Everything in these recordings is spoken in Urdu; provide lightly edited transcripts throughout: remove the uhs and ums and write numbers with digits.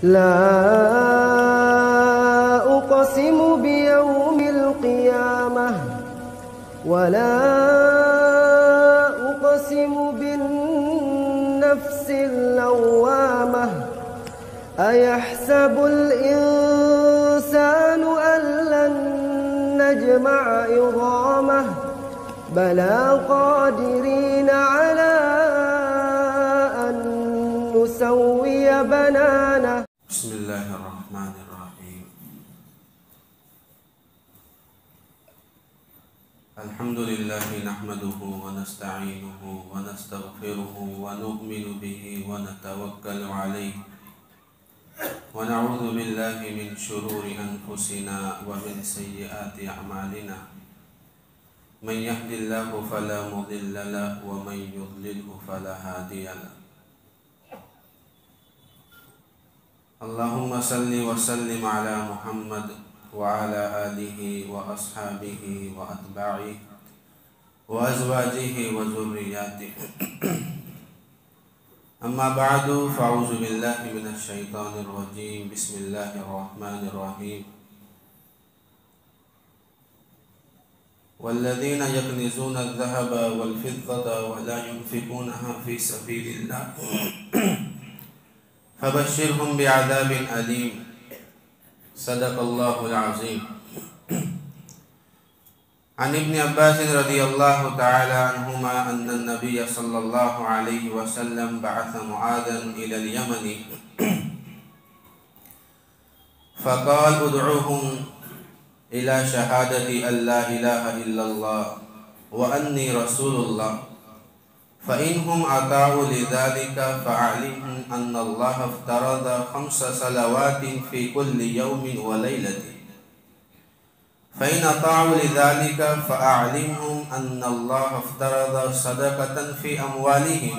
لا أقسم بيوم القيامة ولا أقسم بالنفس اللوامة أيحسب الإنسان أن لن نجمع عظامه بلى قادرين على أن نسوي بنانه. بسم الله الرحمن الرحيم. الحمد لله نحمده ونستعينه ونستغفره ونؤمن به ونتوكل عليه ونعوذ بالله من شرور أنفسنا ومن سيئات أعمالنا من يهد الله فلا مضل له ومن يضلله فلا هادي له. اللهم صل وسلم على محمد وعلى آله وأصحابه وأتباعه وأزواجه وذرياته. أما بعد فأعوذ بالله من الشيطان الرجيم. بسم الله الرحمن الرحيم. والذين يكنزون الذهب والفضة ولا ينفقونها في سبيل الله فبشرهم بعذاب أليم. صدق الله العظيم. عن ابن عباس رضي الله تعالى عنهما أن النبي صلى الله عليه وسلم بعث معاذا إلى اليمن فقال ادعوهم إلى شهادة أن لا إله إلا الله وأني رسول الله فإنهم أطاعوا لذلك فأعلمهم أن الله افترض 5 صلوات في كل يوم وليلة فإن أطاعوا لذلك فأعلمهم أن الله افترض صدقة في أموالهم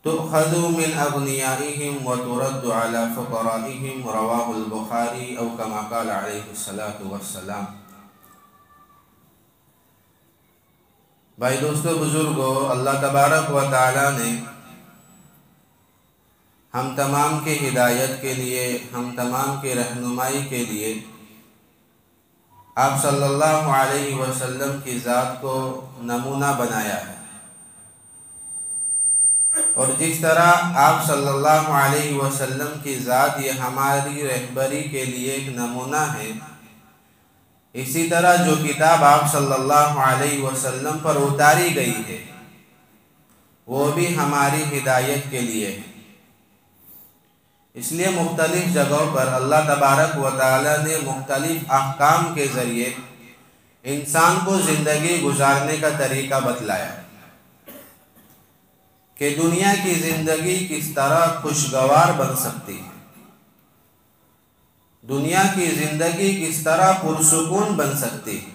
تؤخذ من أغنيائهم وترد على فقرائهم. رواه البخاري أو كما قال عليه الصلاة والسلام. بھائی دوستو بزرگو، اللہ تبارک و تعالی نے ہم تمام کے ہدایت کے لیے، ہم تمام کے رہنمائی کے لیے آپ صلی اللہ علیہ وسلم کی ذات کو نمونہ بنایا ہے، اور جس طرح آپ صلی اللہ علیہ وسلم کی ذات یہ ہماری رہبری کے لیے ایک نمونہ ہے، اسی طرح جو کتاب آپ صلی اللہ علیہ وسلم پر اتاری گئی ہے وہ بھی ہماری ہدایت کے لیے ہے. اس لیے مختلف جگہوں پر اللہ تبارک و تعالی نے مختلف احکام کے ذریعے انسان کو زندگی گزارنے کا طریقہ بتلایا کہ دنیا کی زندگی کس طرح خوشگوار بن سکتی ہے، دنیا کی زندگی کس طرح پرسکون بن سکتی ہے.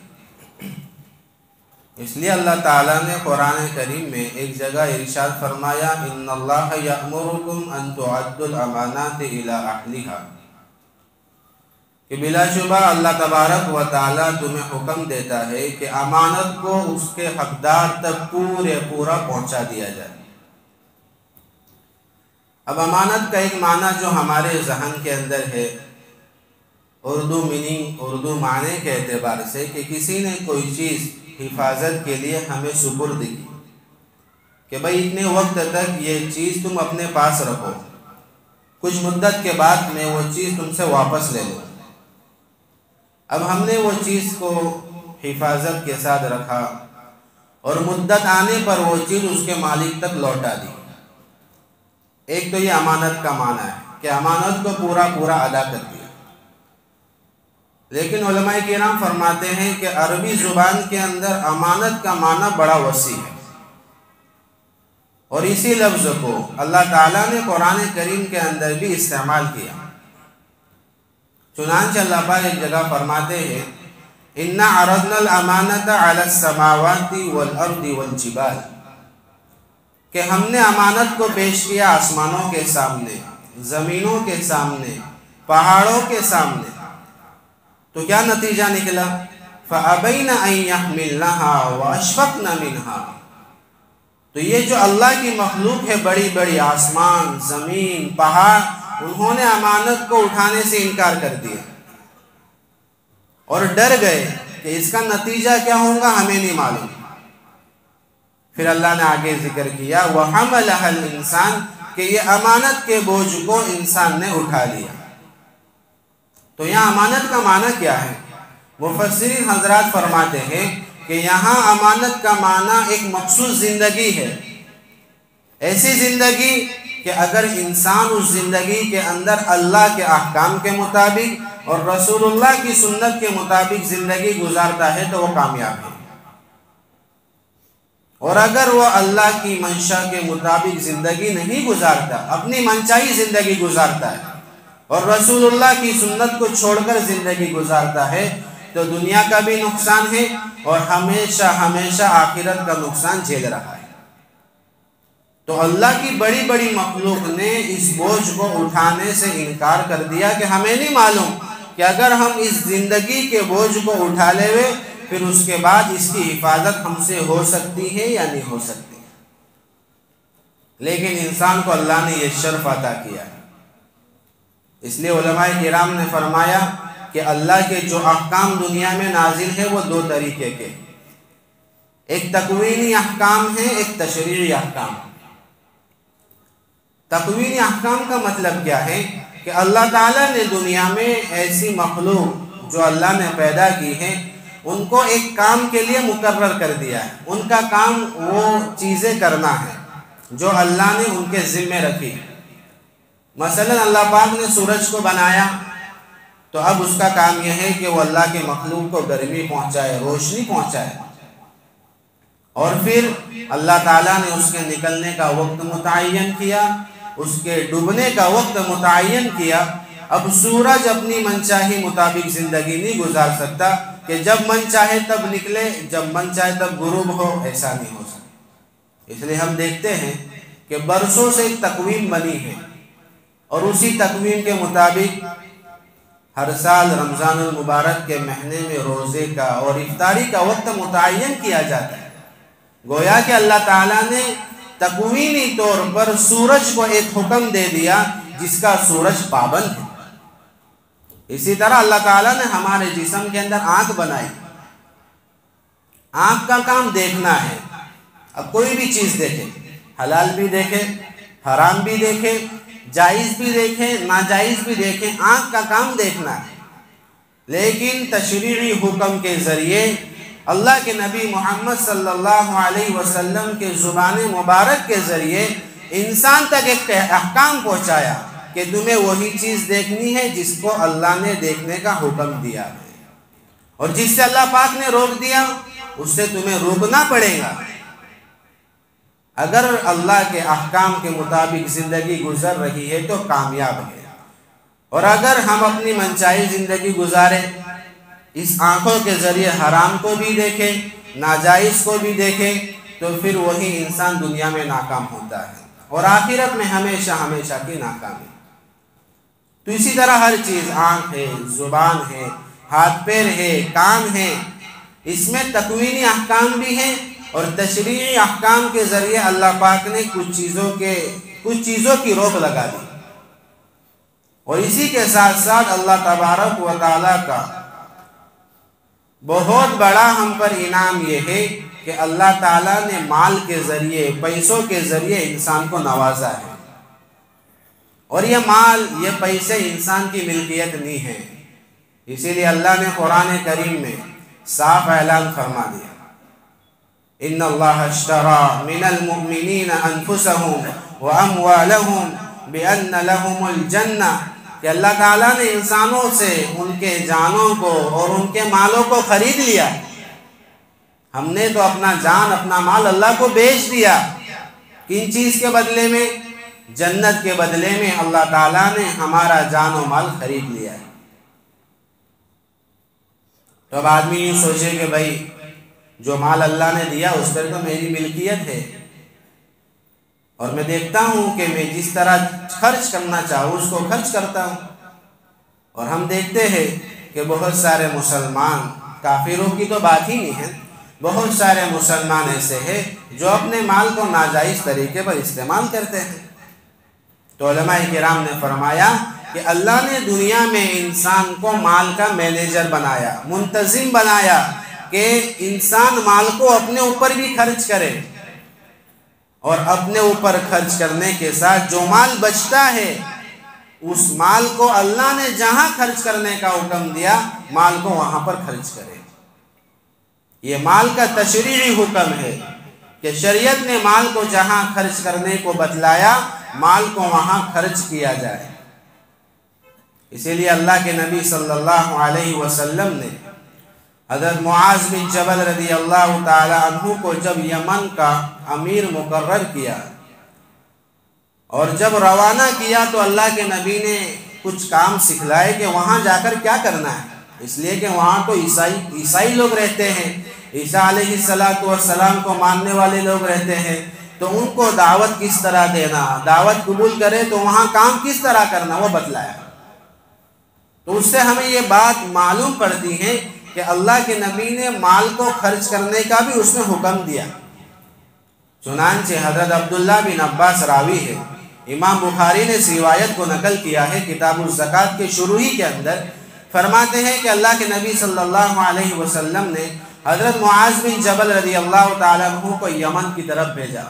اس لیے اللہ تعالیٰ نے قرآن کریم میں ایک جگہ ارشاد فرمایا ان اللہ یأمرکم ان تعدوا الامانات الی اہلہا، کہ بلا شبہ اللہ تبارک و تعالیٰ تمہیں حکم دیتا ہے کہ امانت کو اس کے حقدار تک پورا پہنچا دیا جائے. اب امانت کا ایک معنی جو ہمارے ذہن کے اندر ہے اردو میننگ، اردو معنی کے اعتبار سے، کہ کسی نے کوئی چیز حفاظت کے لیے ہمیں سپرد کی کہ بھئی اتنے وقت تک یہ چیز تم اپنے پاس رکھو، کچھ مدت کے بعد میں وہ چیز تم سے واپس لے لوں. اب ہم نے وہ چیز کو حفاظت کے ساتھ رکھا اور مدت آنے پر وہ چیز اس کے مالک تک لوٹا دی. ایک تو یہ امانت کا معنی ہے کہ امانت کو پورا ادا کر دیا. لیکن علماء کرام فرماتے ہیں کہ عربی زبان کے اندر امانت کا معنی بڑا وسیع ہے، اور اسی لفظ کو اللہ تعالیٰ نے قرآن کریم کے اندر بھی استعمال کیا. چنانچہ اللہ پاک ایک جگہ فرماتے ہیں اِنَّا عَرَضْنَا الْأَمَانَةَ عَلَى السَّمَاوَاتِ وَالْأَرْضِ وَالْجِبَالِ، کہ ہم نے امانت کو پیش کیا آسمانوں کے سامنے، زمینوں کے سامنے، پہاڑوں کے سامنے. تو کیا نتیجہ نکلا؟ فَأَبَيْنَ أَن يَحْمِلْنَهَا وَأَشْفَقْنَ مِنْهَا. تو یہ جو اللہ کی مخلوق ہے، بڑی بڑی آسمان، زمین، پہاڑ، انہوں نے امانت کو اٹھانے سے انکار کر دیا اور ڈر گئے کہ اس کا نتیجہ کیا ہوگا ہمیں نہیں معلوم۔ پھر اللہ نے آگے ذکر کیا وَحَمَلَهَا الْإِنسَانُ کہ یہ امانت کے بوجھ کو انسان نے اٹھا لیا۔ تو یہاں امانت کا معنی کیا ہے؟ مفسرین حضرات فرماتے ہیں کہ یہاں امانت کا معنی ایک مخصوص زندگی ہے، ایسی زندگی کہ اگر انسان اس زندگی کے اندر اللہ کے احکام کے مطابق اور رسول اللہ کی سنت کے مطابق زندگی گزارتا ہے تو وہ کامیاب ہے، اور اگر وہ اللہ کی منشا کے مطابق زندگی نہیں گزارتا، اپنی منچائی زندگی گزارتا ہے اور رسول اللہ کی سنت کو چھوڑ کر زندگی گزارتا ہے تو دنیا کا بھی نقصان ہے اور ہمیشہ ہمیشہ آخرت کا نقصان جھیل رہا ہے۔ تو اللہ کی بڑی بڑی مخلوق نے اس بوجھ کو اٹھانے سے انکار کر دیا کہ ہمیں نہیں معلوم کہ اگر ہم اس زندگی کے بوجھ کو اٹھا لے ہوئے پھر اس کے بعد اس کی حفاظت ہم سے ہو سکتی ہے یا نہیں ہو سکتی۔ لیکن انسان کو اللہ نے یہ شرف عطا کیا ہے، اس لیے علماء کرام نے فرمایا کہ اللہ کے جو احکام دنیا میں نازل ہے وہ دو طریقے کے، ایک تکوینی احکام ہے، ایک تشریعی احکام۔ تکوینی احکام کا مطلب کیا ہے کہ اللہ تعالیٰ نے دنیا میں ایسی مخلوق جو اللہ نے پیدا کی ہے ان کو ایک کام کے لیے مقرر کر دیا ہے، ان کا کام وہ چیزیں کرنا ہے جو اللہ نے ان کے ذمے رکھی۔ مثلا اللہ پاک نے سورج کو بنایا تو اب اس کا کام یہ ہے کہ وہ اللہ کے مخلوق کو گرمی پہنچائے، روشنی پہنچائے، اور پھر اللہ تعالیٰ نے اس کے نکلنے کا وقت متعین کیا، اس کے ڈوبنے کا وقت متعین کیا۔ اب سورج اپنی منچاہی مطابق زندگی نہیں گزار سکتا کہ جب من چاہے تب نکلے، جب من چاہے تب غروب ہو، ایسا نہیں ہو سکتا۔ اس لیے ہم دیکھتے ہیں کہ برسوں سے ایک تقویم بنی ہے اور اسی تقویم کے مطابق ہر سال رمضان المبارک کے مہینے میں روزے کا اور افطاری کا وقت متعین کیا جاتا ہے۔ گویا کہ اللہ تعالیٰ نے تکوینی طور پر سورج کو ایک حکم دے دیا جس کا سورج پابند ہے۔ اسی طرح اللہ تعالیٰ نے ہمارے جسم کے اندر آنکھ بنائی، آنکھ کا کام دیکھنا ہے۔ اب کوئی بھی چیز دیکھے، حلال بھی دیکھے، حرام بھی دیکھے، جائز بھی دیکھیں، ناجائز بھی دیکھیں، آنکھ کا کام دیکھنا ہے۔ لیکن تشریعی حکم کے ذریعے اللہ کے نبی محمد صلی اللہ علیہ وسلم کے زبان مبارک کے ذریعے انسان تک ایک احکام پہنچایا کہ تمہیں وہی چیز دیکھنی ہے جس کو اللہ نے دیکھنے کا حکم دیا ہے، اور جس سے اللہ پاک نے روک دیا اس سے تمہیں روکنا پڑے گا۔ اگر اللہ کے احکام کے مطابق زندگی گزر رہی ہے تو کامیاب ہے، اور اگر ہم اپنی منچائی زندگی گزاریں، اس آنکھوں کے ذریعے حرام کو بھی دیکھیں، ناجائز کو بھی دیکھیں، تو پھر وہی انسان دنیا میں ناکام ہوتا ہے اور آخرت میں ہمیشہ ہمیشہ کی ناکامی۔ تو اسی طرح ہر چیز، آنکھ ہے، زبان ہے، ہاتھ پیر ہے، کان ہے، اس میں تکوینی احکام بھی ہیں اور تشریعی احکام کے ذریعے اللہ پاک نے کچھ چیزوں کی روک لگا دی۔ اور اسی کے ساتھ ساتھ اللہ تبارک و تعالیٰ کا بہت بڑا ہم پر انعام یہ ہے کہ اللہ تعالیٰ نے مال کے ذریعے، پیسوں کے ذریعے انسان کو نوازا ہے، اور یہ مال، یہ پیسے انسان کی ملکیت نہیں ہے۔ اسی لیے اللہ نے قرآن کریم میں صاف اعلان فرما دیا، ان اللہ اشترى من المؤمنین انفسهم واموالهم بان لهم الجنہ، کہ اللہ تعالیٰ نے انسانوں سے ان کے جانوں کو اور ان کے مالوں کو خرید لیا۔ ہم نے تو اپنا جان، اپنا مال اللہ کو بیچ دیا۔ کن چیز کے بدلے میں؟ جنت کے بدلے میں اللہ تعالیٰ نے ہمارا جان و مال خرید لیا ہے۔ تو اب آدمی یوں سوچے کہ بھائی جو مال اللہ نے دیا اس پر تو میری ملکیت ہے، اور میں دیکھتا ہوں کہ میں جس طرح خرچ کرنا چاہوں اس کو خرچ کرتا ہوں۔ اور ہم دیکھتے ہیں کہ بہت سارے مسلمان، کافروں کی تو بات ہی نہیں ہے، بہت سارے مسلمان ایسے ہیں جو اپنے مال کو ناجائز طریقے پر استعمال کرتے ہیں۔ تو علماء کرام نے فرمایا کہ اللہ نے دنیا میں انسان کو مال کا مینیجر بنایا، منتظم بنایا کہ انسان مال کو اپنے اوپر بھی خرچ کرے، اور اپنے اوپر خرچ کرنے کے ساتھ جو مال بچتا ہے اس مال کو اللہ نے جہاں خرچ کرنے کا حکم دیا مال کو وہاں پر خرچ کرے۔ یہ مال کا تشریعی حکم ہے کہ شریعت نے مال کو جہاں خرچ کرنے کو بتلایا مال کو وہاں خرچ کیا جائے۔ اسی لیے اللہ کے نبی صلی اللہ علیہ وسلم نے حضرت معاذ بن جبل رضی اللہ تعالی عنہ کو جب یمن کا امیر مقرر کیا اور جب روانہ کیا تو اللہ کے نبی نے کچھ کام سکھلائے کہ وہاں جا کر کیا کرنا ہے، اس لیے کہ وہاں تو عیسائی لوگ رہتے ہیں، عیسیٰ علیہ السلام کو ماننے والے لوگ رہتے ہیں، تو ان کو دعوت کس طرح دینا، دعوت قبول کرے تو وہاں کام کس طرح کرنا وہ بتلایا۔ تو اس سے ہمیں یہ بات معلوم پڑتی ہے کہ اللہ کے نبی نے مال کو خرچ کرنے کا بھی اس نے حکم دیا۔ چنانچہ حضرت عبداللہ بن عباس راوی ہے، امام بخاری نے اس روایت کو نقل کیا ہے کتاب الزکوٰۃ کے شروع ہی کے اندر، فرماتے ہیں کہ اللہ کے نبی صلی اللہ علیہ وسلم نے حضرت معاذ بن جبل رضی اللہ تعالیٰ عنہ کو یمن کی طرف بھیجا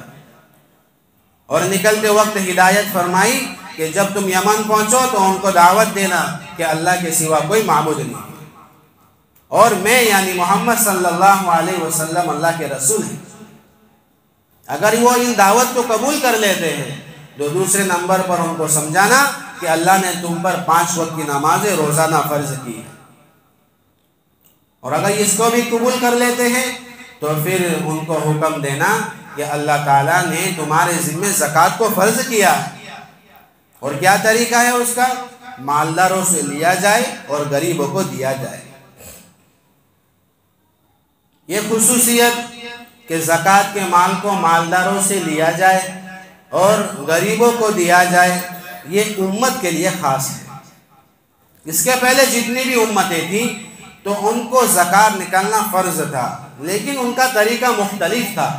اور نکلتے وقت ہدایت فرمائی کہ جب تم یمن پہنچو تو ان کو دعوت دینا کہ اللہ کے سوا کوئی معبود نہیں اور میں یعنی محمد صلی اللہ علیہ وسلم اللہ کے رسول ہیں۔ اگر وہ ان دعوت کو قبول کر لیتے ہیں تو دوسرے نمبر پر ان کو سمجھانا کہ اللہ نے تم پر 5 وقت کی نمازیں روزانہ فرض کی ہے، اور اگر اس کو بھی قبول کر لیتے ہیں تو پھر ان کو حکم دینا کہ اللہ تعالیٰ نے تمہارے ذمہ زکوٰۃ کو فرض کیا، اور کیا طریقہ ہے اس کا، مالداروں سے لیا جائے اور غریبوں کو دیا جائے۔ یہ خصوصیت کہ زکوٰۃ کے مال کو مالداروں سے لیا جائے اور غریبوں کو دیا جائے یہ امت کے لیے خاص ہے۔ اس کے پہلے جتنی بھی امتیں تھیں تو ان کو زکوٰۃ نکالنا فرض تھا، لیکن ان کا طریقہ مختلف تھا۔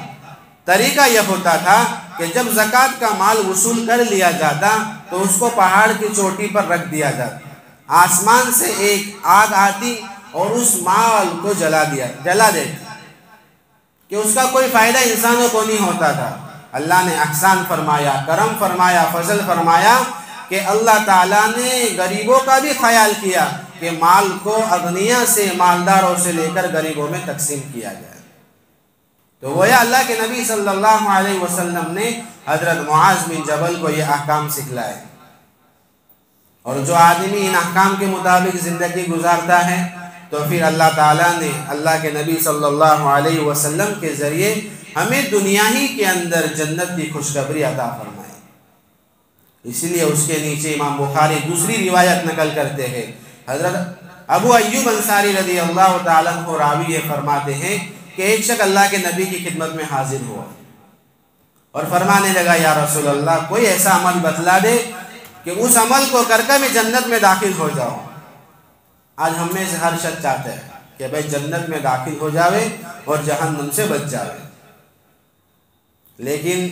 طریقہ یہ ہوتا تھا کہ جب زکوٰۃ کا مال وصول کر لیا جاتا تو اس کو پہاڑ کی چوٹی پر رکھ دیا جاتا، آسمان سے ایک آگ آتی اور اس مال کو جلا دیتی کہ اس کا کوئی فائدہ انسانوں کو نہیں ہوتا تھا۔ اللہ نے احسان فرمایا، کرم فرمایا، فضل فرمایا کہ اللہ تعالیٰ نے غریبوں کا بھی خیال کیا کہ مال کو اغنیاء سے، مالداروں سے لے کر غریبوں میں تقسیم کیا جائے۔ تو گویا اللہ کے نبی صلی اللہ علیہ وسلم نے حضرت معاذ بن جبل کو یہ احکام سکھلائے، اور جو آدمی ان احکام کے مطابق زندگی گزارتا ہے تو پھر اللہ تعالیٰ نے اللہ کے نبی صلی اللہ علیہ وسلم کے ذریعے ہمیں دنیا ہی کے اندر جنت کی خوشخبری عطا فرمائی۔ اسی لیے اس کے نیچے امام بخاری دوسری روایت نقل کرتے ہیں، حضرت ابو ایوب انصاری رضی اللہ تعالیٰ عنہ راوی فرماتے ہیں کہ ایک شخص اللہ کے نبی کی خدمت میں حاضر ہوا اور فرمانے لگا، یا رسول اللہ کوئی ایسا عمل بتلا دے کہ اس عمل کو کر کے میں جنت میں داخل ہو جاؤں۔ آج ہم میں سے ہر شخص چاہتا ہے کہ بھائی جنت میں داخل ہو جاوے اور جہنم سے بچ جاوے، لیکن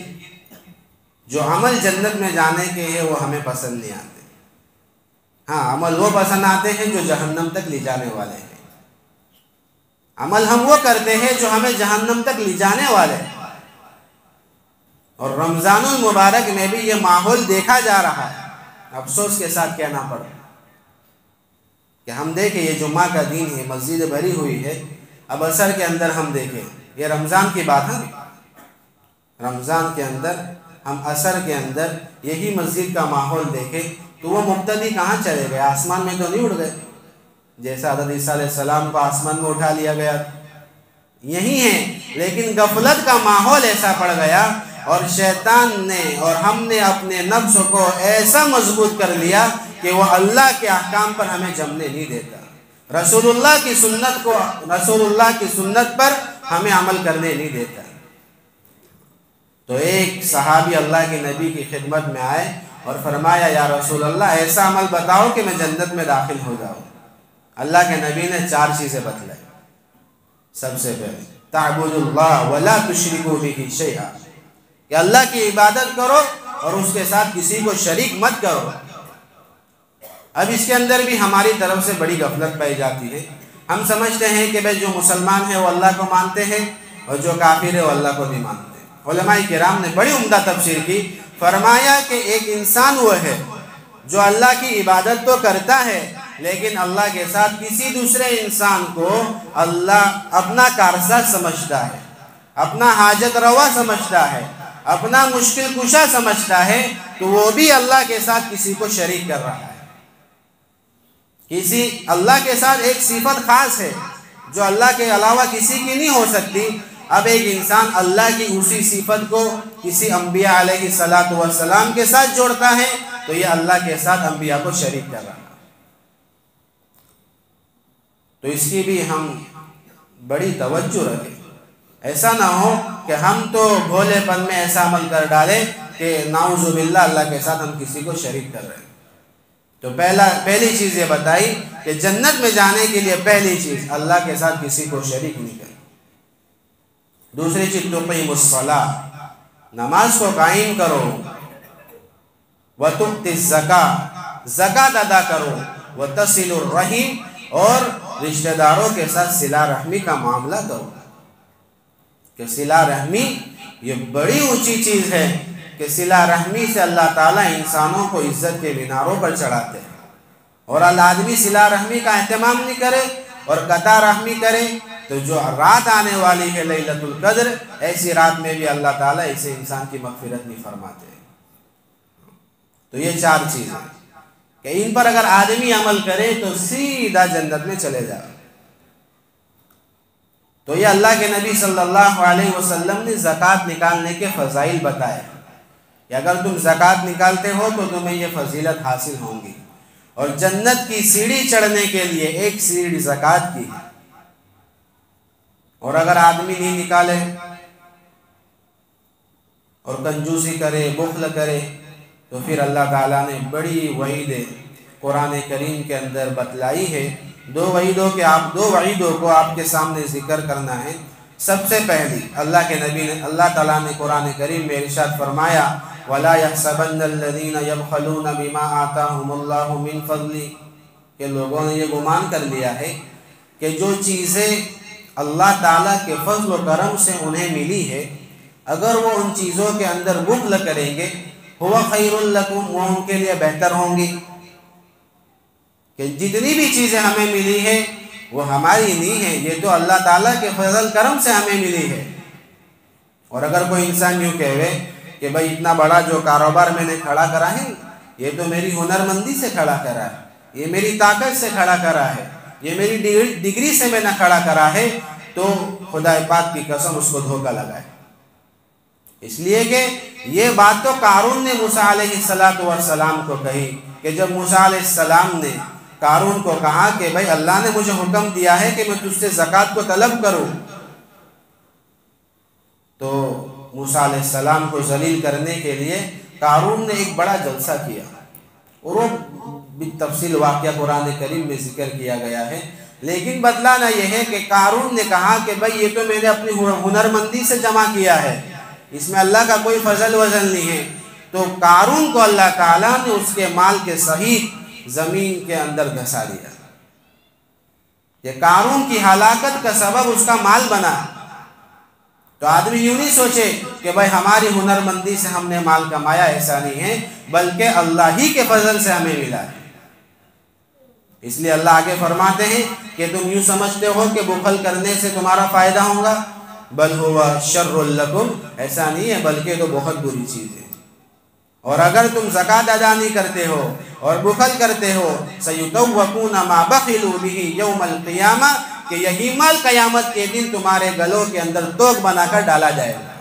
جو عمل جنت میں جانے کے ہیں وہ ہمیں پسند نہیں آتے۔ ہاں، عمل وہ پسند آتے ہیں جو جہنم تک لے جانے والے ہیں۔ عمل ہم وہ کرتے ہیں جو ہمیں جہنم تک لے جانے والے ہیں، اور رمضان المبارک میں بھی یہ ماحول دیکھا جا رہا ہے۔ افسوس کے ساتھ کہنا پڑا کہ ہم دیکھیں یہ جمعہ کا دن ہے، مسجد بھری ہوئی ہے، اب عصر کے اندر ہم دیکھیں، یہ رمضان کی بات ہے، رمضان کے اندر ہم عصر کے اندر یہی مسجد کا ماحول دیکھیں تو وہ مبتدی کہاں چلے گئے؟ آسمان میں تو نہیں اڑ گئے، جیسا حضرت عیسیٰ علیہ السلام کو آسمان میں اٹھا لیا گیا یہی ہیں، لیکن غفلت کا ماحول ایسا پڑ گیا اور شیطان نے اور ہم نے اپنے نفس کو ایسا مضبوط کر لیا کہ وہ اللہ کے احکام پر ہمیں جمنے نہیں دیتا، رسول اللہ کی سنت پر ہمیں عمل کرنے نہیں دیتا۔ تو ایک صحابی اللہ کے نبی کی خدمت میں آئے اور فرمایا، یا رسول اللہ ایسا عمل بتاؤ کہ میں جنت میں داخل ہو جاؤں۔ اللہ کے نبی نے 4 چیزیں بتلائی۔ سب سے پہلے تعبد اللہ ولا تشرکوا بہ شیئا، کہ اللہ کی عبادت کرو اور اس کے ساتھ کسی کو شریک مت کرو۔ اب اس کے اندر بھی ہماری طرف سے بڑی غفلت پائی جاتی ہے۔ ہم سمجھتے ہیں کہ بھئی جو مسلمان ہے وہ اللہ کو مانتے ہیں اور جو کافر ہے وہ اللہ کو نہیں مانتے۔ علماء کرام نے بڑی عمدہ تفسیر کی، فرمایا کہ ایک انسان وہ ہے جو اللہ کی عبادت تو کرتا ہے لیکن اللہ کے ساتھ کسی دوسرے انسان کو اللہ اپنا کارساز سمجھتا ہے، اپنا حاجت روا سمجھتا ہے، اپنا مشکل کشا سمجھتا ہے، تو وہ بھی اللہ کے ساتھ کسی کو شریک کر رہا ہے۔ کسی اللہ کے ساتھ ایک صفت خاص ہے جو اللہ کے علاوہ کسی کی نہیں ہو سکتی۔ اب ایک انسان اللہ کی اسی صفت کو کسی انبیاء علیہ السلام کے ساتھ جوڑتا ہے تو یہ اللہ کے ساتھ انبیاء کو شریک کر رہا ہے۔ تو اس کی بھی ہم بڑی توجہ رکھیں، ایسا نہ ہو کہ ہم تو بھولے پن میں ایسا عمل کر ڈالیں کہ نعوذ باللہ اللہ کے ساتھ ہم کسی کو شریک کر رہے ہیں۔ تو پہلی چیز یہ بتائی کہ جنت میں جانے کے لیے پہلی چیز اللہ کے ساتھ کسی کو شریک نہیں کریں۔ دوسری چیز تقیم الصلاۃ، نماز کو قائم کرو، وتؤتی الزکاۃ، زکوٰۃ ادا کرو، وتصل الرحم، اور رشتہ داروں کے ساتھ صلہ رحمی کا معاملہ کرو۔ کہ صلہ رحمی یہ بڑی اونچی چیز ہے کہ صلہ رحمی سے اللہ تعالیٰ انسانوں کو عزت کے میناروں پر چڑھاتے ہیں، اور آدمی صلہ رحمی کا اہتمام نہیں کرے اور قطع رحمی کرے تو جو رات آنے والی ہے لیلۃ القدر، ایسی رات میں بھی اللہ تعالیٰ اسے انسان کی مغفرت نہیں فرماتے۔ تو یہ چار چیزیں کہ ان پر اگر آدمی عمل کرے تو سیدھا جنت میں چلے جائے۔ تو یہ اللہ کے نبی صلی اللہ علیہ وسلم نے زکوٰۃ نکالنے کے فضائل بتائے کہ اگر تم زکوٰۃ نکالتے ہو تو تمہیں یہ فضیلت حاصل ہوں گی، اور جنت کی سیڑھی چڑھنے کے لیے ایک سیڑھی زکوٰۃ کی ہے، اور اگر آدمی نہیں نکالے اور کنجوسی کرے، بخل کرے، تو پھر اللہ تعالیٰ نے بڑی وعید قرآن کریم کے اندر بتلائی ہے۔ دو وعیدوں کو آپ کے سامنے ذکر کرنا ہے۔ سب سے پہلی اللہ تعالیٰ نے قرآن کریم میں ارشاد فرمایا، وَلَا يَحْسَبَنَّ الَّذِينَ يَبْخَلُونَ بِمَا آتَاهُمُ اللَّهُ مِنْ فَضْلِهِ، کہ لوگوں نے یہ گمان کر لیا ہے کہ جو چیزیں اللہ تعالیٰ کے فضل و کرم سے انہیں ملی ہے، اگر وہ ان چیزوں کے اندر بخل کریں گے، هُوَ خَيْرٌ لَكُمْ، وہ ان کے لیے بہتر ہوں گی۔ کہ جتنی بھی چیزیں ہمیں ملی ہے وہ ہماری نہیں ہے، یہ تو اللہ تعالیٰ کے فضل کرم سے ہمیں ملی ہے۔ اور اگر کوئی انسان یوں کہے کہ بھائی اتنا بڑا جو کاروبار میں نے کھڑا کرا ہے یہ تو میری ہنرمندی سے کھڑا کرا ہے، یہ میری طاقت سے کھڑا کرا ہے، یہ میری ڈگری سے میں نے کھڑا کرا ہے، تو خدا پاک کی قسم اس کو دھوکہ لگا ہے۔ اس لیے کہ یہ بات تو قارون نے موسیٰ علیہ السلام کو کہی کہ جب موسیٰ علیہ السلام نے قارون کو کہا کہ بھائی اللہ نے مجھے حکم دیا ہے کہ میں تجھ سے زکوٰۃ کو طلب کروں، تو موسیٰ علیہ السلام کو ذلیل کرنے کے لیے قارون نے ایک بڑا جلسہ کیا، اور وہ بالتفصیل واقعہ قرآن کریم میں ذکر کیا گیا ہے۔ لیکن بتلانا یہ ہے کہ قارون نے کہا کہ بھائی یہ تو میں نے اپنی ہنرمندی سے جمع کیا ہے، اس میں اللہ کا کوئی فضل وزن نہیں ہے۔ تو قارون کو اللہ تعالیٰ نے اس کے مال کے صحیح زمین کے اندر دھسا دیا۔ یہ قارون کی ہلاکت کا سبب اس کا مال بنا۔ تو آدمی یوں نہیں سوچے کہ بھائی ہماری ہنرمندی سے ہم نے مال کمایا، ایسا نہیں ہے، بلکہ اللہ ہی کے فضل سے ہمیں ملا ہے۔ اس لیے اللہ آگے فرماتے ہیں کہ تم یوں سمجھتے ہو کہ بخل کرنے سے تمہارا فائدہ ہوگا، بل ہوا شر لکم، ایسا نہیں ہے، بلکہ تو بہت بری چیز ہے۔ اور اگر تم زکوٰۃ ادا نہیں کرتے ہو اور بخل کرتے ہو، سَيُطَوَّقُونَ مَا بَخِلُوا بِهِ يَوْمَ الْقِيَامَةِ، کہ یہی مال قیامت کے دن تمہارے گلوں کے اندر توق بنا کر ڈالا جائے گا۔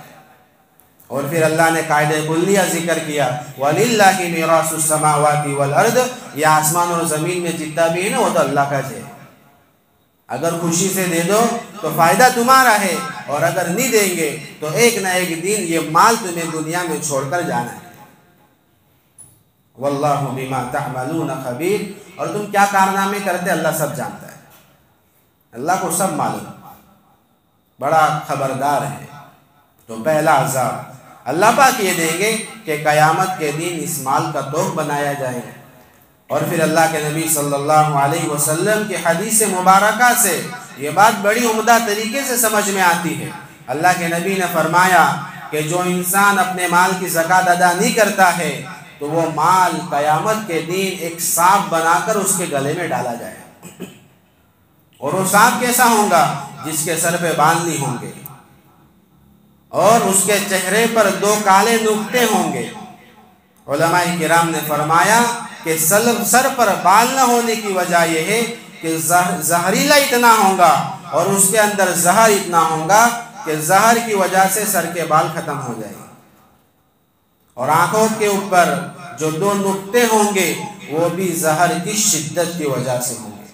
اور پھر اللہ نے قاعدہ کلیہ ذکر کیا، وَلِلَّهِ مِيرَاثُ السَّمَاوَاتِ وَالْأَرْضِ، یہ آسمان اور زمین میں جتنا بھی ہے نا وہ تو اللہ کا ہے۔ اگر خوشی سے دے دو تو فائدہ تمہارا ہے، اور اگر نہیں دیں گے تو ایک نہ ایک دن یہ مال تمہیں دنیا میں چھوڑ کر جانا ہے۔ واللہ بما تعملون خبیر، اور تم کیا کارنامے کرتے اللہ سب جانتا ہے، اللہ کو سب معلوم، بڑا خبردار ہے۔ تو پہلا عذاب اللہ پاک یہ دیں گے کہ قیامت کے دن اس مال کا توق بنایا جائے گا۔ اور پھر اللہ کے نبی صلی اللہ علیہ وسلم کی حدیث مبارکہ سے یہ بات بڑی عمدہ طریقے سے سمجھ میں آتی ہے۔ اللہ کے نبی نے فرمایا کہ جو انسان اپنے مال کی زکوٰۃ ادا نہیں کرتا ہے تو وہ مال قیامت کے دن ایک سانپ بنا کر اس کے گلے میں ڈالا جائے گا، اور وہ سانپ کیسا ہوگا؟ جس کے سر پہ بال نہیں ہوں گے اور اس کے چہرے پر 2 کالے نقطے ہوں گے۔ علماء کرام نے فرمایا کہ سر پر بال نہ ہونے کی وجہ یہ ہے کہ زہریلا اتنا ہوگا اور اس کے اندر زہر اتنا ہوگا کہ زہر کی وجہ سے سر کے بال ختم ہو جائیں گے، اور آنکھوں کے اوپر جو 2 نقطے ہوں گے وہ بھی زہر کی شدت کی وجہ سے ہوں گے۔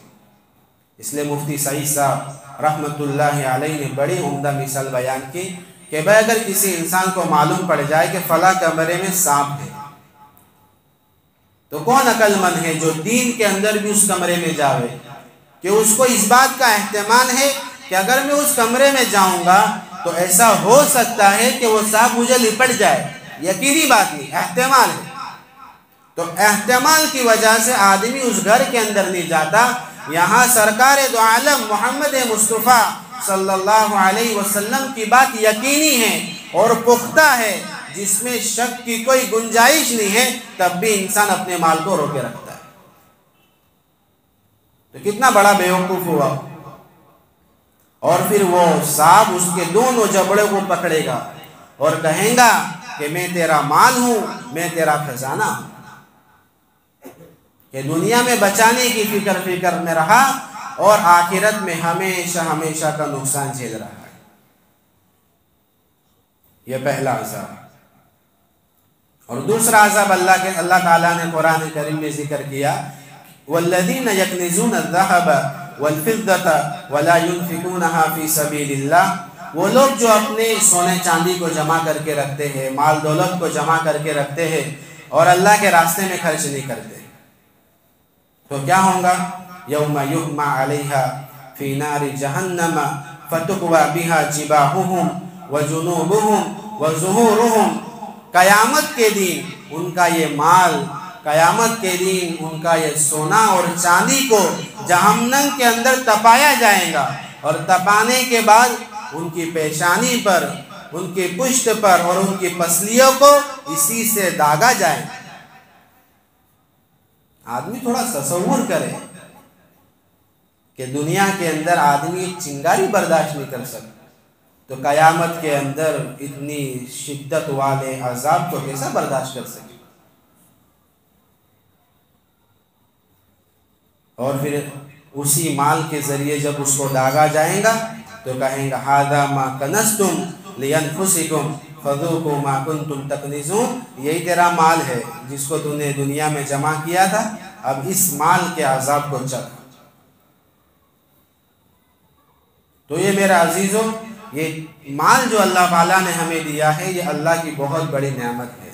اس لیے مفتی سعید صاحب رحمۃ اللہ علیہ نے بڑی عمدہ مثال بیان کی کہ بھائی اگر کسی انسان کو معلوم پڑ جائے کہ فلاں کمرے میں سانپ ہے تو کون عقل مند ہے جو دین کے اندر بھی اس کمرے میں جاوے، کہ اس کو اس بات کا احتمال ہے کہ اگر میں اس کمرے میں جاؤں گا تو ایسا ہو سکتا ہے کہ وہ سانپ مجھے لپٹ جائے، یقینی بات نہیں، احتمال ہے۔ تو احتمال کی وجہ سے آدمی اس گھر کے اندر نہیں جاتا۔ یہاں سرکار دو عالم محمد مصطفیٰ صلی اللہ علیہ وسلم کی بات یقینی ہے اور پختہ ہے، جس میں شک کی کوئی گنجائش نہیں ہے، تب بھی انسان اپنے مال کو روکے رکھتا ہے۔ تو کتنا بڑا بیوقوف ہوا۔ اور پھر وہ سانپ اس کے دونوں جبڑے کو پکڑے گا اور کہیں گا کہ میں تیرا مال ہوں، میں تیرا خزانہ ہوں، کہ دنیا میں بچانے کی فکر میں رہا اور آخرت میں ہمیشہ کا نقصان جھیل رہا ہے۔ یہ پہلا عذاب۔ اور دوسرا عذاب اللہ تعالیٰ نے قرآن کریم میں ذکر کیا، وَالَّذِينَ يَكْنِزُونَ الذَّهَبَ وَالْفِضَّةَ وَلَا يُنْفِقُونَهَا فِي سَبِيلِ اللَّهِ، وہ لوگ جو اپنے سونے چاندی کو جمع کر کے رکھتے ہیں، مال دولت کو جمع کر کے رکھتے ہیں اور اللہ کے راستے میں خرچ نہیں کرتے، تو کیا ہوگا؟ يَوْمَ يُحْمَى عَلَيْهَا فِي نَارِ جَهَنَّمَ فَتُقْوَى بِهَا جِبَاهُهُمْ وَجُنُوبُهُمْ وَظُهُورُهُمْ، قیامت کے دن ان کا یہ مال، قیامت کے دن ان کا یہ سونا اور چاندی کو جہنم کے اندر تپایا جائے گا، اور تپانے کے بعد ان کی پیشانی پر، ان کی پشت پر اور ان کی پسلیوں کو اسی سے داغا جائے گا۔ آدمی تھوڑا تصور کرے کہ دنیا کے اندر آدمی ایک چنگاری برداشت نہیں کر سکتا، تو قیامت کے اندر اتنی شدت والے عذاب کو کیسا برداشت کر سکے؟ اور پھر اسی مال کے ذریعے جب اس کو داغا جائے گا تو کہیں گا ہذا ما کنزتم لانفسکم فذوقوا ما کنتم تکنزون، یہی تیرا مال ہے جس کو تو نے دنیا میں جمع کیا تھا، اب اس مال کے عذاب کو چکھ۔ تو یہ میرا عزیزوں، یہ مال جو اللہ تعالیٰ نے ہمیں دیا ہے یہ اللہ کی بہت بڑی نعمت ہے،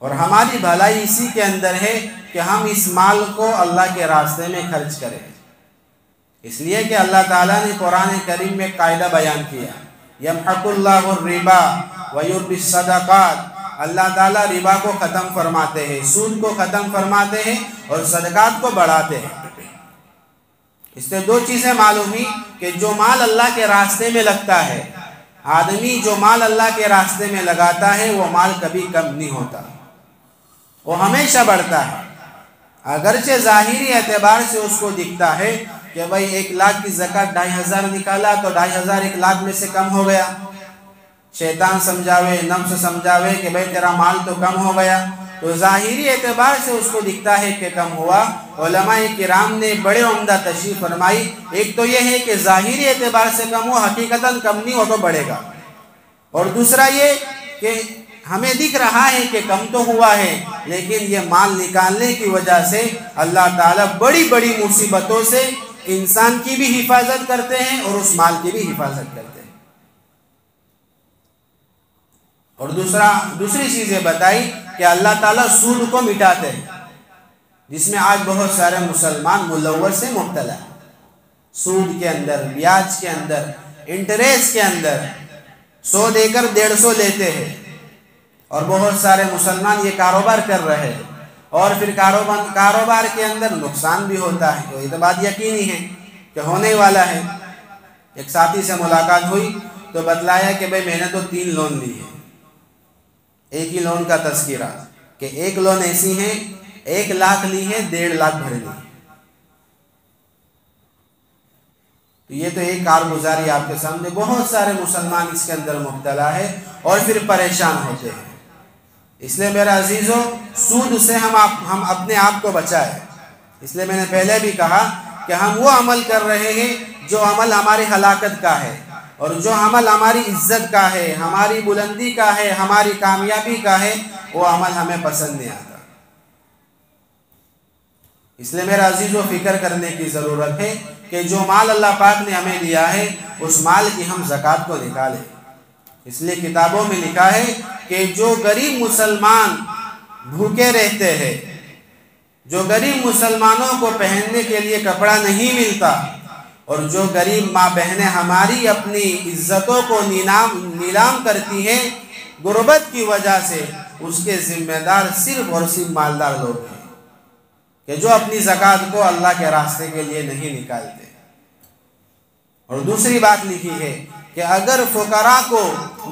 اور ہماری بھلائی اسی کے اندر ہے کہ ہم اس مال کو اللہ کے راستے میں خرچ کریں۔ اس لیے کہ اللہ تعالیٰ نے قرآن کریم میں ایک قاعدہ بیان کیا، یمحق اللہ الربا ویربی الصدقات، اللہ تعالیٰ ربا کو ختم فرماتے ہیں، سود کو ختم فرماتے ہیں اور صدقات کو بڑھاتے ہیں۔ اس سے 2 چیزیں معلوم ہوئی کہ جو مال اللہ کے راستے میں لگتا ہے، آدمی جو مال اللہ کے راستے میں لگاتا ہے وہ مال کبھی کم نہیں ہوتا، وہ ہمیشہ بڑھتا ہے۔ اگرچہ ظاہری اعتبار سے اس کو دکھتا ہے کہ بھائی 1 لاکھ کی زکوٰۃ 2500 نکالا تو 2500 1 لاکھ میں سے کم ہو گیا، شیطان سمجھاوے، نفس سمجھاوے کہ بھائی تیرا مال تو کم ہو گیا، تو ظاہری اعتبار سے اس کو دکھتا ہے کہ کم ہوا۔ علماء کرام نے بڑے عمدہ تشریح فرمائی، ایک تو یہ ہے کہ ظاہری اعتبار سے کم ہو، حقیقتاً کم نہیں ہو تو بڑھے گا، اور دوسرا یہ کہ ہمیں دکھ رہا ہے کہ کم تو ہوا ہے، لیکن یہ مال نکالنے کی وجہ سے اللہ تعالیٰ بڑی بڑی مصیبتوں سے انسان کی بھی حفاظت کرتے ہیں اور اس مال کی بھی حفاظت کرتے ہیں۔ اور دوسری چیز یہ بتائی کہ اللہ تعالیٰ سود کو مٹاتے ہیں، جس میں آج بہت سارے مسلمان ملوث سے مبتلا ہیں، سود کے اندر، بیاج کے اندر، انٹریسٹ کے اندر۔ 100 دے کر 150 لیتے ہیں، اور بہت سارے مسلمان یہ کاروبار کر رہے ہیں، اور پھر کاروبار کے اندر نقصان بھی ہوتا ہے۔ تو یہ تو بات یقینی ہے کہ ہونے والا ہے۔ ایک ساتھی سے ملاقات ہوئی تو بتلایا کہ بھئی میں نے تو 3 لون لی ہے۔ ایک ہی لون کا تذکرہ کہ ایک لون ایسی ہیں 1 لاکھ لی ہے، 1.5 لاکھ بھر لی ہے۔ تو یہ تو ایک کارگزاری آپ کے سامنے، بہت سارے مسلمان اس کے اندر مبتلا ہے اور پھر پریشان ہوتے ہیں۔ اس لیے میرا عزیزو، سود سے ہم اپنے آپ کو بچائیں۔ اس لیے میں نے پہلے بھی کہا کہ ہم وہ عمل کر رہے ہیں جو عمل ہماری ہلاکت کا ہے، اور جو عمل ہماری عزت کا ہے، ہماری بلندی کا ہے، ہماری کامیابی کا ہے، وہ عمل ہمیں پسند نہیں آتا۔ اس لیے میرا عزیزو، فکر کرنے کی ضرورت ہے کہ جو مال اللہ پاک نے ہمیں دیا ہے اس مال کی ہم زکوٰۃ کو نکالیں۔ اس لیے کتابوں میں لکھا ہے کہ جو غریب مسلمان بھوکے رہتے ہیں، جو غریب مسلمانوں کو پہننے کے لیے کپڑا نہیں ملتا، اور جو غریب ماں بہنیں ہماری اپنی عزتوں کو نیلام کرتی ہیں غربت کی وجہ سے، اس کے ذمہ دار صرف اور صرف مالدار لوگ ہیں کہ جو اپنی زکوٰۃ کو اللہ کے راستے کے لیے نہیں نکالتے۔ اور دوسری بات لکھی ہے کہ اگر فقراء کو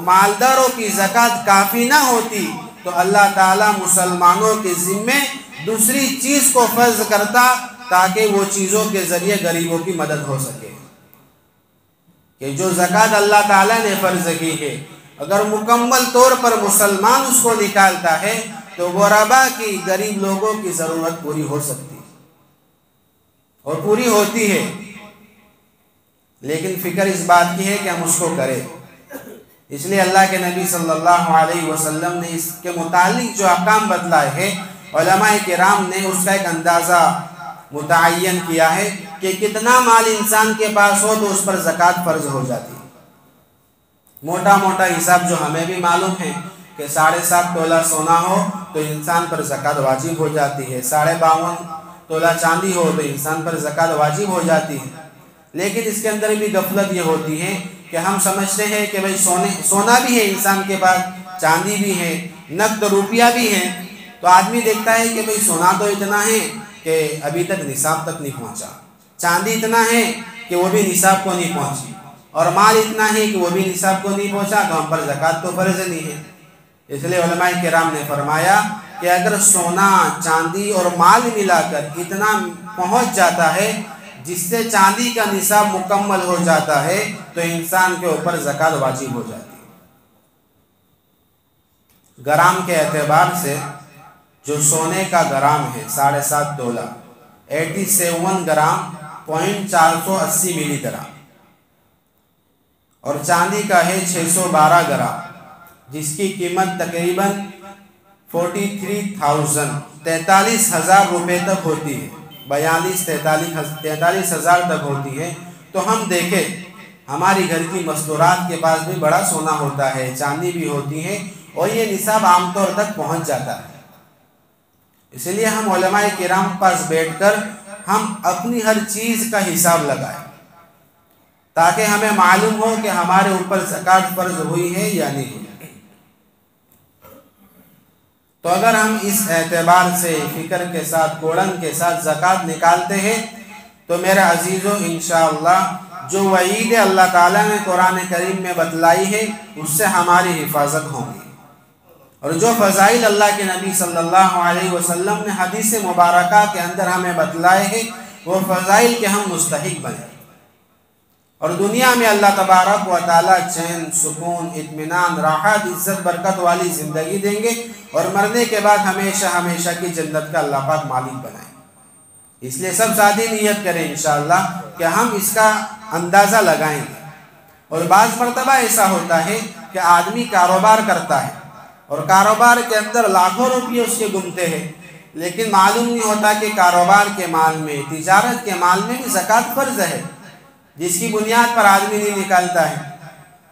مالداروں کی زکوٰۃ کافی نہ ہوتی تو اللہ تعالیٰ مسلمانوں کے ذمے دوسری چیز کو فرض کرتا تاکہ وہ چیزوں کے ذریعے غریبوں کی مدد ہو سکے۔ کہ جو زکوٰۃ اللہ تعالیٰ نے فرض کی ہے، اگر مکمل طور پر مسلمان اس کو نکالتا ہے تو غربا کی، غریب لوگوں کی ضرورت پوری ہو سکتی اور پوری ہوتی ہے۔ لیکن فکر اس بات کی ہے کہ ہم اس کو کریں۔ اس لیے اللہ کے نبی صلی اللہ علیہ وسلم نے اس کے متعلق جو احکام بتلائے ہیں، علماء کرام نے اس کا ایک اندازہ متعین کیا ہے کہ کتنا مال انسان کے پاس ہو تو اس پر زکوٰۃ فرض ہو جاتی ہے۔ موٹا موٹا حساب جو ہمیں بھی معلوم ہے کہ 7.5 تولہ سونا ہو تو انسان پر زکوٰۃ واجب ہو جاتی ہے، 52.5 تولہ چاندی ہو تو انسان پر زکوٰۃ واجب ہو جاتی ہے۔ لیکن اس کے اندر بھی غفلت یہ ہوتی ہے کہ ہم سمجھتے ہیں کہ بھئی سونا بھی ہے انسان کے پاس، چاندی بھی ہے، نقد روپیہ بھی ہے، تو آدمی دیکھتا ہے کہ بھئی سونا تو اتنا ہے کہ ابھی تک نصاب تک نہیں پہنچا، چاندی اتنا ہے کہ وہ بھی نصاب کو نہیں پہنچی، اور مال اتنا ہے کہ وہ بھی نصاب کو نہیں پہنچا، تو ہم پر زکوٰۃ تو فرض نہیں ہے۔ اس لیے علماء کرام نے فرمایا کہ اگر سونا، چاندی اور مال ملا کر اتنا پہنچ جاتا ہے جس سے چاندی کا نصاب مکمل ہو جاتا ہے تو انسان کے اوپر زکوٰۃ واجب ہو جاتی ہے۔ گرام کے اعتبار سے جو سونے کا گرام ہے 7.5 تولہ 87 گرام 480 ملی گرام، اور چاندی کا ہے 612 گرام جس کی قیمت تقریباً 43,000 روپے تک ہوتی ہے، 43,000 تک ہوتی ہے۔ تو ہم دیکھیں ہماری گھر کی مستورات کے پاس بھی بڑا سونا ہوتا ہے، چاندی بھی ہوتی ہے، اور یہ نصاب عام طور تک پہنچ جاتا ہے۔ اس لیے ہم علماء کرام پاس بیٹھ کر ہم اپنی ہر چیز کا حساب لگائیں تاکہ ہمیں معلوم ہو کہ ہمارے اوپر زکوٰۃ فرض ہوئی ہے یا نہیں ہوئی۔ تو اگر ہم اس اعتبار سے فکر کے ساتھ، کوڑن کے ساتھ زکوٰۃ نکالتے ہیں تو میرے عزیزو انشاءاللہ جو وعید اللہ تعالیٰ نے قرآن کریم میں بتلائی ہے اس سے ہماری حفاظت ہوگی، اور جو فضائل اللہ کے نبی صلی اللہ علیہ وسلم نے حدیث مبارکہ کے اندر ہمیں بتلائے ہیں وہ فضائل کے ہم مستحق بنیں، اور دنیا میں اللہ تبارک و تعالیٰ چین، سکون، اطمینان، راحت، عزت، برکت والی زندگی دیں گے، اور مرنے کے بعد ہمیشہ ہمیشہ کی جنت کا اللہ پاک مالک بنائیں۔ اس لیے سب ساتھی نیت کریں انشاءاللہ کہ ہم اس کا اندازہ لگائیں گے۔ اور بعض مرتبہ ایسا ہوتا ہے کہ آدمی کاروبار کرتا ہے اور کاروبار کے اندر لاکھوں روپے اس کے گمتے ہیں، لیکن معلوم نہیں ہوتا کہ کاروبار کے مال میں، تجارت کے مال میں بھی زکوٰۃ فرض ہے جس کی بنیاد پر آدمی نہیں نکالتا ہے۔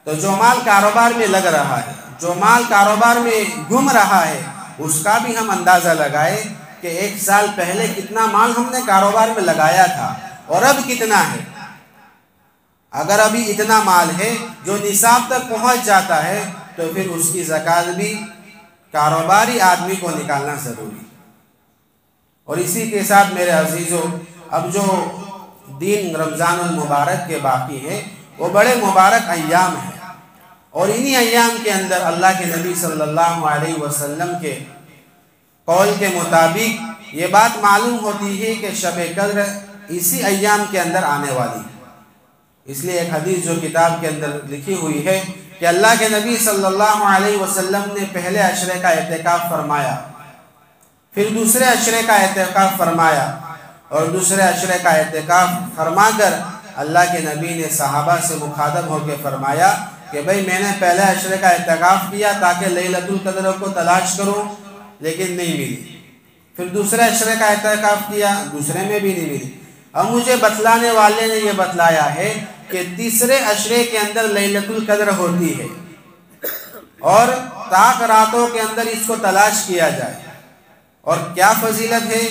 تو جو مال کاروبار میں لگ رہا ہے، جو مال کاروبار میں گم رہا ہے، اس کا بھی ہم اندازہ لگائیں کہ 1 سال پہلے کتنا مال ہم نے کاروبار میں لگایا تھا اور اب کتنا ہے۔ اگر ابھی اتنا مال ہے جو نصاب تک پہنچ جاتا ہے تو پھر اس کی زکوٰۃ بھی کاروباری آدمی کو نکالنا ضروری. اور اسی کے ساتھ میرے عزیزو، اب جو دن رمضان المبارک کے باقی ہے وہ بڑے مبارک ایام ہیں، اور انہی ایام کے اندر اللہ کے نبی صلی اللہ علیہ وسلم کے قول کے مطابق یہ بات معلوم ہوتی ہے کہ شب قدر اسی ایام کے اندر آنے والی ہے. اس لیے ایک حدیث جو کتاب کے اندر لکھی ہوئی ہے کہ اللہ کے نبی صلی اللہ علیہ وسلم نے پہلے عشرے کا اعتکاف فرمایا، پھر دوسرے عشرے کا اعتکاف فرمایا، اور دوسرے عشرے کا اعتکاف فرما کر اللہ کے نبی نے صحابہ سے مخاطب ہو کے فرمایا کہ بھئی میں نے پہلے عشرے کا اعتکاف کیا تاکہ لیلۃ القدر کو تلاش کروں، لیکن نہیں ملی. پھر دوسرے عشرے کا اعتکاف کیا، دوسرے میں بھی نہیں ملی. اب مجھے بتلانے والے نے یہ بتلایا ہے کہ تیسرے عشرے کے اندر لیلۃ القدر ہوتی ہے، اور طاق راتوں کے اندر اس کو تلاش کیا جائے. اور کیا فضیلت ہے؟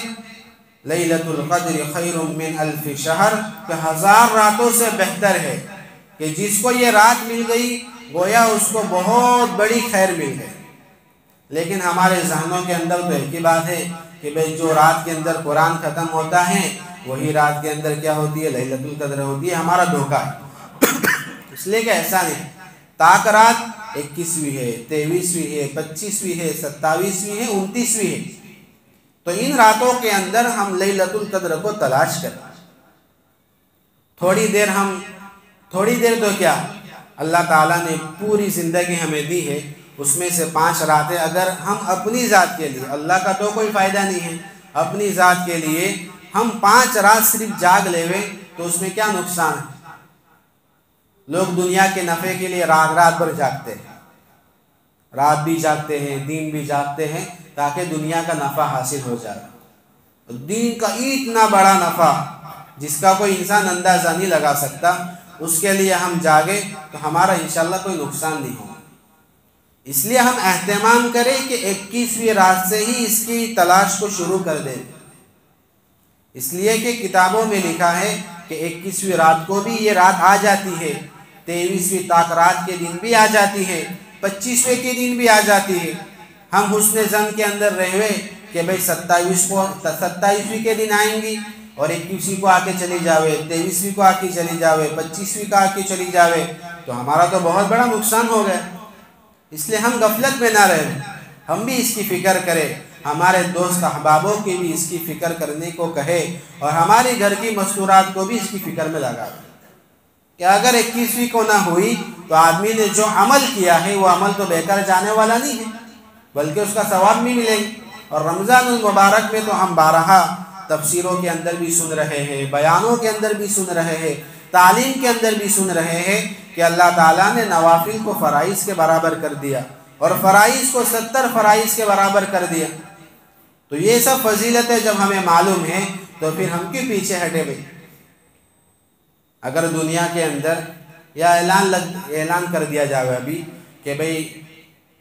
لیلۃ القدر خیر من الف شہر، کہ 1000 راتوں سے بہتر ہے. کہ جس کو یہ رات مل گئی گویا اس کو بہت بڑی خیر مل گئی. لیکن ہمارے ذہنوں کے اندر تو ایک ہی بات ہے کہ بھئی جو رات کے اندر قرآن ختم ہوتا ہے وہی رات کے اندر کیا ہوتی ہے؟ لیلۃ القدر ہوتی ہے. ہمارا دھوکہ ہے. اس لیے کہ ایسا نہیں. طاق رات 21ویں ہے، 23ویں ہے، 25ویں ہے، 27ویں ہے، 29ویں ہے. تو ان راتوں کے اندر ہم لیلۃ القدر کو تلاش کریں. تھوڑی دیر تو کیا، اللہ تعالیٰ نے پوری زندگی ہمیں دی ہے، اس میں سے 5 راتیں اگر ہم اپنی ذات کے لیے، اللہ کا تو کوئی فائدہ نہیں ہے، اپنی ذات کے لیے ہم 5 رات صرف جاگ لیوے تو اس میں کیا نقصان ہے؟ لوگ دنیا کے نفع کے لیے رات بھر جاگتے ہیں، رات بھی جاگتے ہیں، دن بھی جاگتے ہیں تاکہ دنیا کا نفع حاصل ہو جائے. دین کا اتنا بڑا نفع جس کا کوئی انسان اندازہ نہیں لگا سکتا، اس کے لیے ہم جاگے تو ہمارا انشاءاللہ کوئی نقصان نہیں ہوگا. اس لیے ہم اہتمام کریں کہ 21ویں رات سے ہی اس کی تلاش کو شروع کر دیں. اس لیے کہ کتابوں میں لکھا ہے کہ 21ویں رات کو بھی یہ رات آ جاتی ہے، 23ویں طاق رات کے دن بھی آ جاتی ہے، 25ویں کے دن بھی آ جاتی ہے. ہم حسن ظن کے اندر رہے کہ بھئی 27ویں کے دن آئیں گی اور 21ویں کو آ کے چلی جاوے، 23ویں کو آ کے چلی جاوے، 25ویں کو آ کے چلی جاوے، تو ہمارا تو بہت بڑا نقصان ہو گیا. اس لیے ہم غفلت میں نہ رہیں، ہم بھی اس کی فکر کریں، ہمارے دوست احبابوں کی بھی اس کی فکر کرنے کو کہے، اور ہماری گھر کی مستورات کو بھی اس کی فکر میں لگا دیں کہ اگر 21ویں کو نہ ہوئی تو آدمی نے جو عمل کیا ہے وہ عمل تو بیکار جانے والا نہیں ہے، بلکہ اس کا ثواب بھی ملے گا. اور رمضان المبارک میں تو ہم بارہا تفسیروں کے اندر بھی سن رہے ہیں، بیانوں کے اندر بھی سن رہے ہیں، تعلیم کے اندر بھی سن رہے ہیں کہ اللہ تعالیٰ نے نوافل کو فرائض کے برابر کر دیا اور فرائض کو 70 فرائض کے برابر کر دیا. تو یہ سب فضیلتیں جب ہمیں معلوم ہیں تو پھر ہم کیوں پیچھے ہٹے بھائی؟ اگر دنیا کے اندر یا اعلان کر دیا جائے ابھی کہ بھئی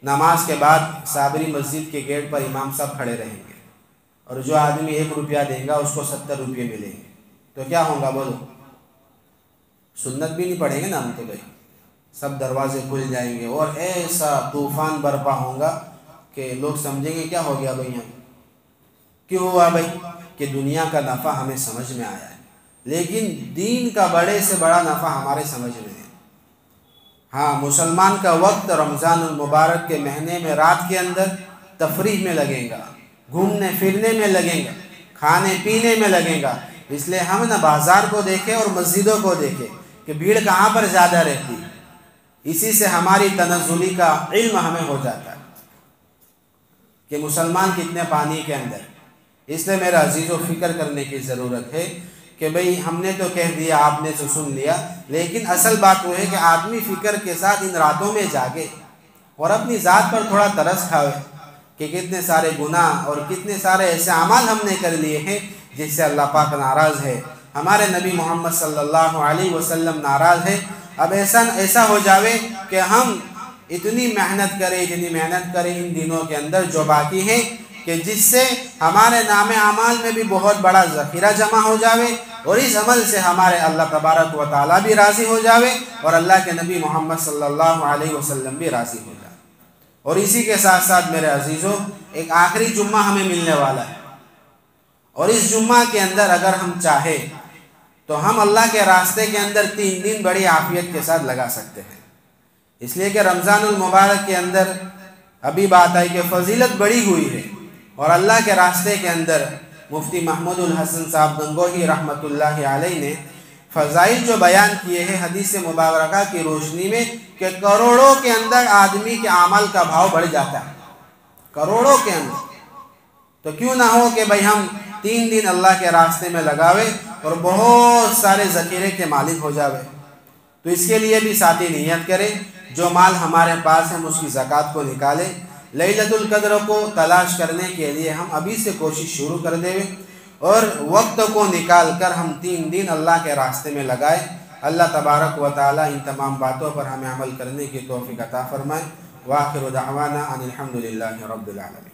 نماز کے بعد صابری مسجد کے گیٹ پر امام صاحب کھڑے رہیں گے اور جو آدمی 1 روپیہ دے گا اس کو 70 روپیے ملیں گے، تو کیا ہوگا بولو؟ سنت بھی نہیں پڑھیں گے نا ہم تو بھائی. سب دروازے کھل جائیں گے اور ایسا طوفان برپا ہوگا کہ لوگ سمجھیں گے کیا ہو گیا بھائی یہاں. کیوں ہوا بھائی؟ کہ دنیا کا نفع ہمیں سمجھ میں آیا ہے، لیکن دین کا بڑے سے بڑا نفع ہمارے سمجھ میں ہے. ہاں، مسلمان کا وقت رمضان المبارک کے مہینے میں رات کے اندر تفریح میں لگے گا، گھومنے پھرنے میں لگے گا، کھانے پینے میں لگے گا. اس لیے ہم نہ بازار کو دیکھیں اور مسجدوں کو دیکھیں کہ بھیڑ کہاں پر زیادہ رہتی ہے. اسی سے ہماری تنزلی کا علم ہمیں ہو جاتا ہے کہ مسلمان کتنے پانی کے اندر. اس لیے میرا عزیزو فکر کرنے کی ضرورت ہے کہ بھئی ہم نے تو کہہ دیا، آپ نے تو سن لیا، لیکن اصل بات وہ ہے کہ آدمی فکر کے ساتھ ان راتوں میں جاگے اور اپنی ذات پر تھوڑا ترس کھاوے کہ کتنے سارے گناہ اور کتنے سارے ایسے اعمال ہم نے کر لیے ہیں جس سے اللہ پاک ناراض ہے، ہمارے نبی محمد صلی اللہ علیہ وسلم ناراض ہے. اب ایسا ہو جاوے کہ ہم اتنی محنت کریں ان دنوں کے اندر جو باقی ہیں کہ جس سے ہمارے نام اعمال میں بھی بہت بڑا ذخیرہ جمع ہو جاوے اور اس عمل سے ہمارے اللہ تبارک و تعالیٰ بھی راضی ہو جاوے اور اللہ کے نبی محمد صلی اللہ علیہ وسلم بھی راضی ہو جائے۔ اور اسی کے ساتھ ساتھ میرے عزیزوں، ایک آخری جمعہ ہمیں ملنے والا ہے، اور اس جمعہ کے اندر اگر ہم چاہے تو ہم اللہ کے راستے کے اندر 3 دن بڑی عافیت کے ساتھ لگا سکتے ہیں، اس لیے کہ رمضان المبارک کے اندر ابھی بات آئی کہ فضیلت بڑی ہوئی ہے، اور اللہ کے راستے کے اندر مفتی محمود الحسن صاحب گنگوہی رحمۃ اللہ علیہ نے فضائل جو بیان کیے ہیں حدیث مبارکہ کی روشنی میں کہ کروڑوں کے اندر آدمی کے اعمال کا بھاؤ بڑھ جاتا ہے، کروڑوں کے اندر، تو کیوں نہ ہو کہ بھائی ہم 3 دن اللہ کے راستے میں لگاوے اور بہت سارے ذخیرے کے مالک ہو جاوے۔ تو اس کے لیے بھی ساتھی نیت کرے، جو مال ہمارے پاس ہے ہم اس کی زکوٰۃ کو نکالیں، لیلۃ القدر کو تلاش کرنے کے لیے ہم ابھی سے کوشش شروع کر دیں اور وقت کو نکال کر ہم 3 دن اللہ کے راستے میں لگائیں۔ اللہ تبارک و تعالی ان تمام باتوں پر ہمیں عمل کرنے کی توفیق عطا فرمائے۔ وآخر دعوانا ان الحمد للہ رب العالمین۔